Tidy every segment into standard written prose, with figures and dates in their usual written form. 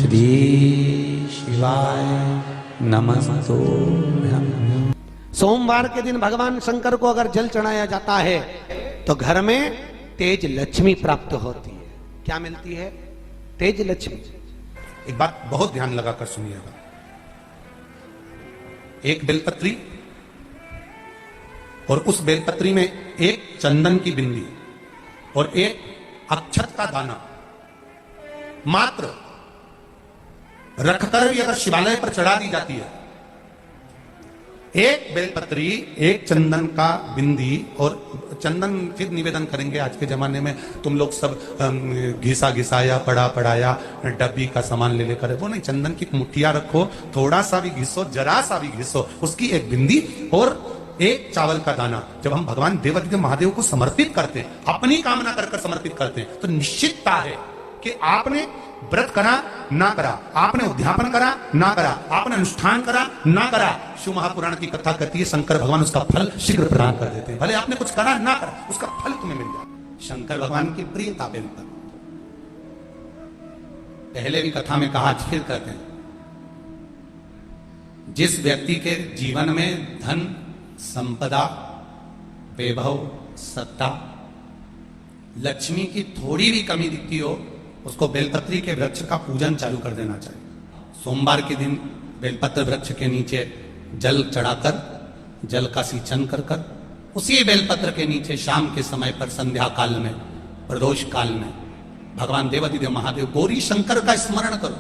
श्री शिवाय नमस्तुभ्यं। सोमवार के दिन भगवान शंकर को अगर जल चढ़ाया जाता है तो घर में तेज लक्ष्मी प्राप्त होती है। क्या मिलती है? तेज लक्ष्मी। एक बात बहुत ध्यान लगाकर सुनिएगा। एक बेलपत्री और उस बेलपत्री में एक चंदन की बिंदी और एक अक्षत का दाना मात्र रखकर भी अगर शिवालय पर चढ़ा दी जाती है, एक बेलपत्री, एक चंदन का बिंदी, और चंदन फिर निवेदन करेंगे आज के जमाने में तुम लोग सब घिसा घिसाया पड़ा पड़ाया डब्बी का सामान ले लेकर, वो नहीं, चंदन की मुठ्ठियां रखो, थोड़ा सा भी घिसो, जरा सा भी घिसो, उसकी एक बिंदी और एक चावल का दाना। जब हम भगवान देवादिदेव महादेव को समर्पित करते हैं, अपनी कामना कर समर्पित करते हैं, तो निश्चितता है कि आपने व्रत करा ना करा, आपने उद्यापन करा ना करा, आपने अनुष्ठान करा ना करा, शिव महापुराण की कथा कहती है शंकर भगवान उसका फल शीघ्र प्रदान कर देते हैं। भले आपने कुछ करा ना करा, उसका फल तुम्हें मिल जाए। शंकर भगवान की प्रियता बेलपत्र। पहले भी कथा में कहा, आज फिर कहते हैं, जिस व्यक्ति के जीवन में धन, संपदा, वैभव, सत्ता, लक्ष्मी की थोड़ी भी कमी दिखती हो, उसको बेलपत्री के वृक्ष का पूजन चालू कर देना चाहिए। सोमवार के दिन बेलपत्र वृक्ष के नीचे जल चढ़ाकर, जल का सिंचन कर कर, उसी बेलपत्र के नीचे शाम के समय पर संध्या काल में, प्रदोष काल में भगवान देवादिदेव महादेव गौरी शंकर का स्मरण करो।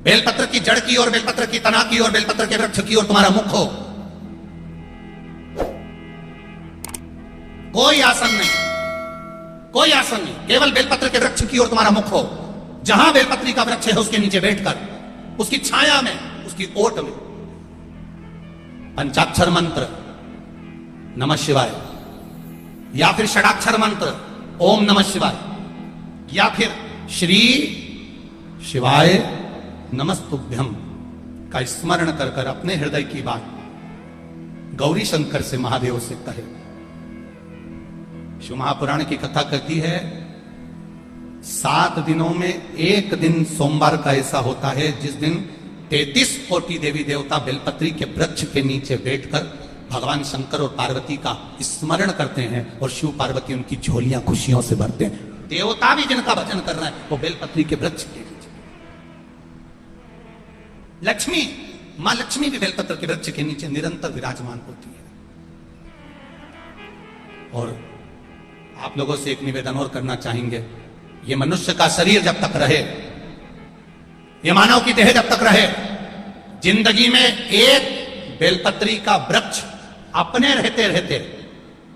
बेलपत्र की जड़ की और बेलपत्र की तना की और बेलपत्र के वृक्ष की ओर तुम्हारा मुख हो। कोई आसन नहीं, कोई आसन नहीं, केवल बेलपत्र के वृक्ष की ओर तुम्हारा मुख हो। जहां बेलपत्री का वृक्ष है उसके नीचे बैठकर, उसकी छाया में, उसकी ओट में पंचाक्षर मंत्र नमः शिवाय, या फिर षडाक्षर मंत्र ओम नमः शिवाय, या फिर श्री शिवाय नमस्तुभ्यम का स्मरण कर कर अपने हृदय की बात गौरी शंकर से, महादेव से कहे। शिव महापुराण की कथा कहती है 7 दिनों में एक दिन सोमवार का ऐसा होता है जिस दिन 33 कोटि देवी देवता बेलपत्री के वृक्ष के नीचे बैठकर भगवान शंकर और पार्वती का स्मरण करते हैं और शिव पार्वती उनकी झोलियां खुशियों से भरते हैं। देवता भी जिनका भजन कर रहा है वो बेलपत्री के वृक्ष के नीचे। लक्ष्मी, मां लक्ष्मी भी बेलपत्र के वृक्ष के नीचे निरंतर विराजमान होती है। और आप लोगों से एक निवेदन और करना चाहेंगे, ये मनुष्य का शरीर जब तक रहे, ये मानव की देह जब तक रहे, जिंदगी में एक बेलपत्री का वृक्ष अपने रहते रहते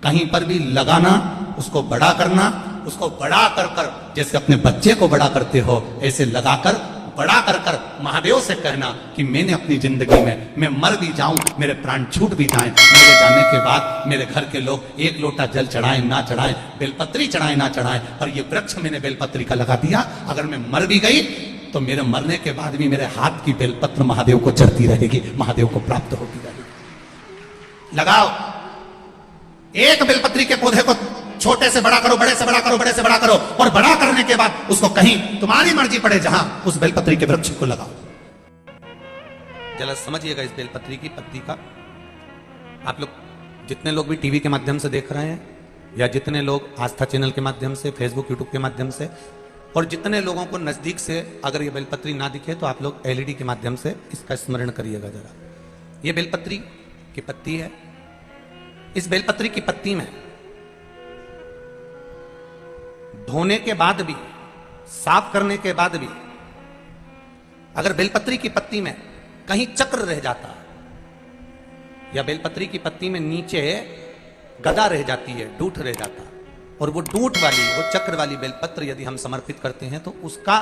कहीं पर भी लगाना, उसको बड़ा करना, उसको बड़ा कर कर जैसे अपने बच्चे को बड़ा करते हो ऐसे लगाकर बड़ा कर कर महादेव से कहना कि मैंने अपनी जिंदगी में, मैं मर भी जाऊं, मेरे प्राण छूट भी जाएं, मेरे जाने के बाद मेरे घर के लोग एक लोटा जल चढ़ाएं ना चढ़ाएं, बेलपत्री चढ़ाएं ना चढ़ाएं, और ये वृक्ष मैंने बेलपत्री का लगा दिया, अगर मैं मर भी गई तो मेरे मरने के बाद भी मेरे हाथ की बेलपत्र महादेव को चढ़ती रहेगी, महादेव को प्राप्त होती रहेगी। लगाओ, एक बेलपत्री के पौधे को छोटे से बड़ा करो, बड़े से बड़ा करो, बड़े से बड़ा करो, और बड़ा करने के बाद उसको कहीं तुम्हारी मर्जी पड़े जहां, उस बेलपत्री के वृक्ष को लगाओ। जरा समझिएगा इस बेलपत्री की पत्ती का। आप लोग जितने लोग भी टीवी के माध्यम से देख रहे हैं, या जितने लोग आस्था चैनल के माध्यम से, फेसबुक, यूट्यूब के माध्यम से, और जितने लोगों को नजदीक से अगर ये बेलपत्री ना दिखे तो आप लोग एलईडी के माध्यम से इसका स्मरण करिएगा जरा। ये बेलपत्री की पत्ती है। इस बेलपत्री की पत्ती में धोने के बाद भी, साफ करने के बाद भी, अगर बेलपत्री की पत्ती में कहीं चक्र रह जाता है, या बेलपत्री की पत्ती में नीचे गदा रह जाती है, डूठ रह जाता है, और वो डूठ वाली, वो चक्र वाली बेलपत्र यदि हम समर्पित करते हैं तो उसका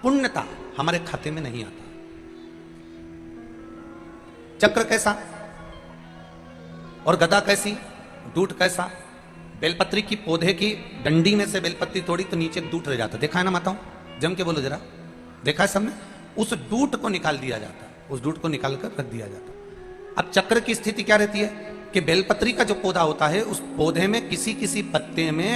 पुण्यता हमारे खाते में नहीं आता। चक्र कैसा और गदा कैसी, डूठ कैसा? बेलपत्री की पौधे की डंडी में से बेलपत्री तोड़ी तो नीचे डूठ रह जाता, देखा है ना माताओं? जम के बोलो जरा, देखा है सबने? उस डूठ को निकाल दिया जाता, उस डूठ को निकाल कर रख दिया जाता। अब चक्र की स्थिति क्या रहती है कि बेलपत्री का जो पौधा होता है उस पौधे में किसी किसी पत्ते में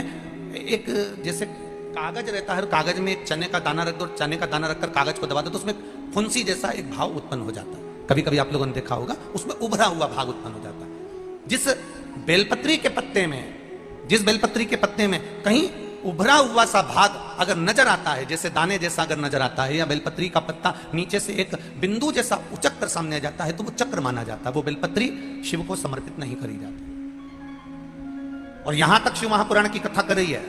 एक जैसे कागज रहता है, कागज में एक चने का दाना रख दो, चने का दाना रखकर कागज को दबा दो तो उसमें फुंसी जैसा एक भाव उत्पन्न हो जाता है। कभी कभी आप लोगों ने देखा होगा, उसमें उभरा हुआ भाग उत्पन्न हो जाता है। जिस बेलपत्री के पत्ते में कहीं उभरा हुआ सा भाग अगर नजर आता है, जैसे दाने जैसा अगर नजर आता है, या बेलपत्री का पत्ता नीचे से एक बिंदु जैसा उचक कर सामने आ जाता है, तो वो चक्र माना जाता है, वो बेलपत्री शिव को समर्पित नहीं करी जाती। और यहां तक शिव महापुराण की कथा कर रही है,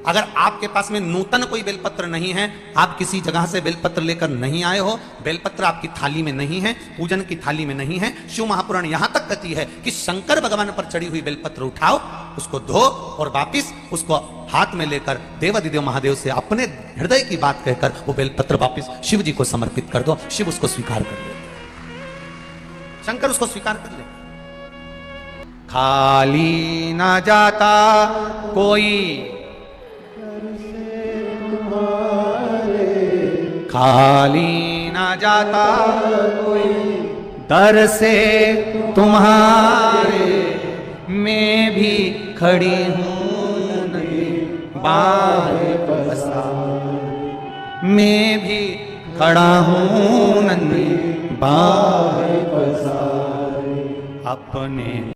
अगर आपके पास में नूतन कोई बेलपत्र नहीं है, आप किसी जगह से बेलपत्र लेकर नहीं आए हो, बेलपत्र आपकी थाली में नहीं है, पूजन की थाली में नहीं है, शिव महापुराण यहां तक कहती है कि शंकर भगवान पर चढ़ी हुई बेलपत्र उठाओ, उसको धो और वापिस उसको हाथ में लेकर देवादिदेव महादेव से अपने हृदय की बात कहकर वो बेलपत्र वापिस शिव जी को समर्पित कर दो। शिव उसको स्वीकार कर ले, शंकर उसको स्वीकार कर ले। खाली ना जाता कोई, खाली ना जाता कोई, दर से तुम्हारे मैं भी खड़ी हूं नहीं बाहें पसार, मैं भी खड़ा हूं नहीं बाहें पसार, अपने